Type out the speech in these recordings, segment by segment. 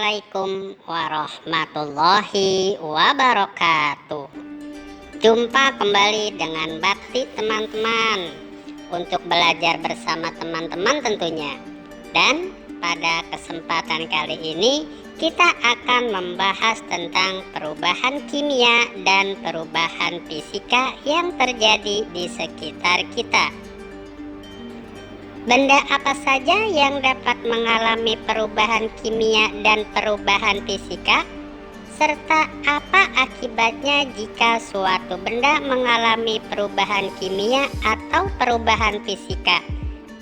Assalamualaikum warahmatullahi wabarakatuh. Jumpa kembali dengan Bakti teman-teman untuk belajar bersama teman-teman tentunya. Dan pada kesempatan kali ini kita akan membahas tentang perubahan kimia dan perubahan fisika yang terjadi di sekitar kita. Benda apa saja yang dapat mengalami perubahan kimia dan perubahan fisika, serta apa akibatnya jika suatu benda mengalami perubahan kimia atau perubahan fisika.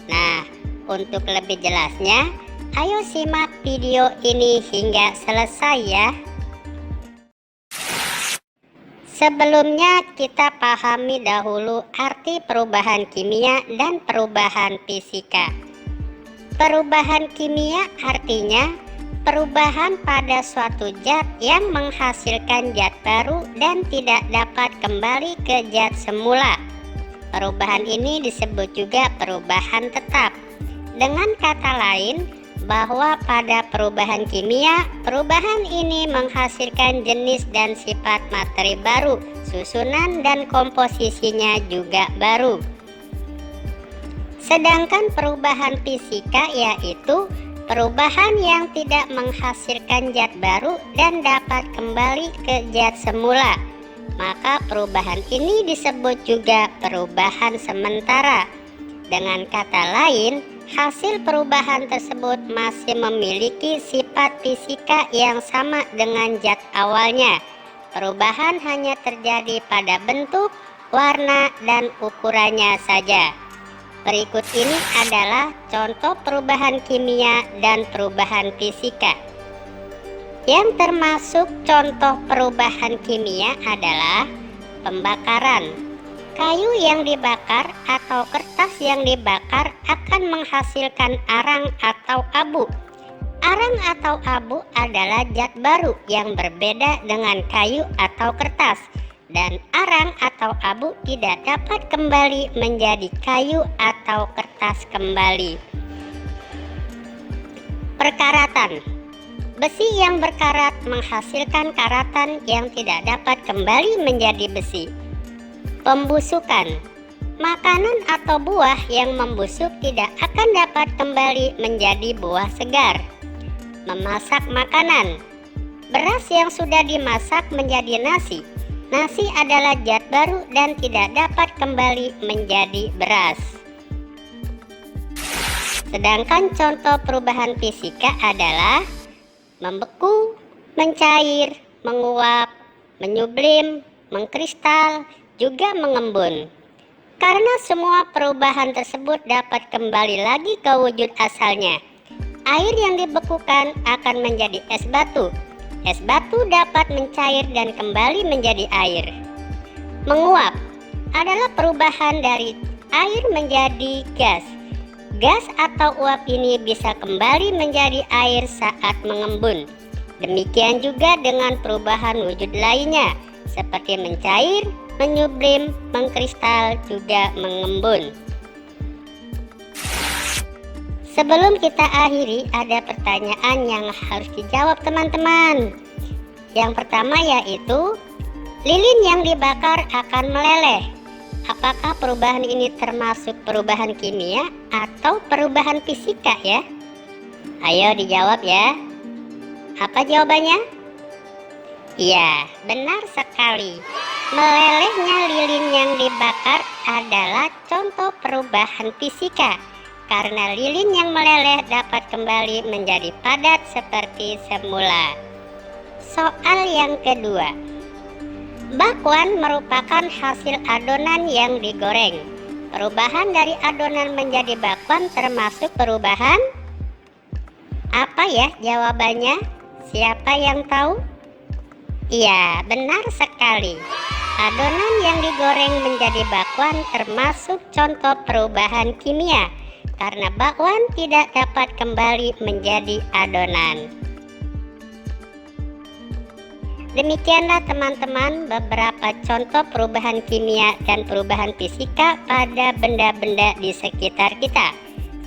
Nah, untuk lebih jelasnya, ayo simak video ini hingga selesai ya. Sebelumnya kita pahami dahulu arti perubahan kimia dan perubahan fisika. Perubahan kimia artinya perubahan pada suatu zat yang menghasilkan zat baru dan tidak dapat kembali ke zat semula. Perubahan ini disebut juga perubahan tetap. Dengan kata lain, bahwa pada perubahan kimia, perubahan ini menghasilkan jenis dan sifat materi baru, susunan dan komposisinya juga baru. Sedangkan perubahan fisika yaitu perubahan yang tidak menghasilkan zat baru dan dapat kembali ke zat semula. Maka perubahan ini disebut juga perubahan sementara. Dengan kata lain, hasil perubahan tersebut masih memiliki sifat fisika yang sama dengan zat awalnya. Perubahan hanya terjadi pada bentuk, warna, dan ukurannya saja. Berikut ini adalah contoh perubahan kimia dan perubahan fisika. Yang termasuk contoh perubahan kimia adalah pembakaran. Kayu yang dibakar atau kertas yang dibakar akan menghasilkan arang atau abu. Arang atau abu adalah zat baru yang berbeda dengan kayu atau kertas, dan arang atau abu tidak dapat kembali menjadi kayu atau kertas kembali. Perkaratan. Besi yang berkarat menghasilkan karatan yang tidak dapat kembali menjadi besi. Pembusukan. Makanan atau buah yang membusuk tidak akan dapat kembali menjadi buah segar. Memasak makanan. Beras yang sudah dimasak menjadi nasi. Nasi adalah zat baru dan tidak dapat kembali menjadi beras. Sedangkan contoh perubahan fisika adalah membeku, mencair, menguap, menyublim, mengkristal, juga mengembun. Karena semua perubahan tersebut dapat kembali lagi ke wujud asalnya. Air yang dibekukan akan menjadi es batu. Es batu dapat mencair dan kembali menjadi air. Menguap adalah perubahan dari air menjadi gas. Gas atau uap ini bisa kembali menjadi air saat mengembun. Demikian juga dengan perubahan wujud lainnya, seperti mencair, menyublim, mengkristal, juga mengembun. Sebelum kita akhiri, ada pertanyaan yang harus dijawab teman-teman. Yang pertama yaitu, lilin yang dibakar akan meleleh. Apakah perubahan ini termasuk perubahan kimia atau perubahan fisika ya? Ayo dijawab ya. Apa jawabannya? Iya, benar sekali. Melelehnya lilin yang dibakar adalah contoh perubahan fisika, karena lilin yang meleleh dapat kembali menjadi padat seperti semula. Soal yang kedua. Bakwan merupakan hasil adonan yang digoreng. Perubahan dari adonan menjadi bakwan termasuk perubahan apa ya jawabannya? Siapa yang tahu? Iya, benar sekali. Adonan yang digoreng menjadi bakwan termasuk contoh perubahan kimia, karena bakwan tidak dapat kembali menjadi adonan. Demikianlah teman-teman beberapa contoh perubahan kimia dan perubahan fisika pada benda-benda di sekitar kita.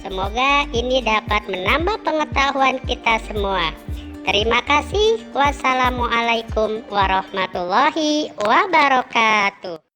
Semoga ini dapat menambah pengetahuan kita semua. Terima kasih. Wassalamualaikum warahmatullahi wabarakatuh.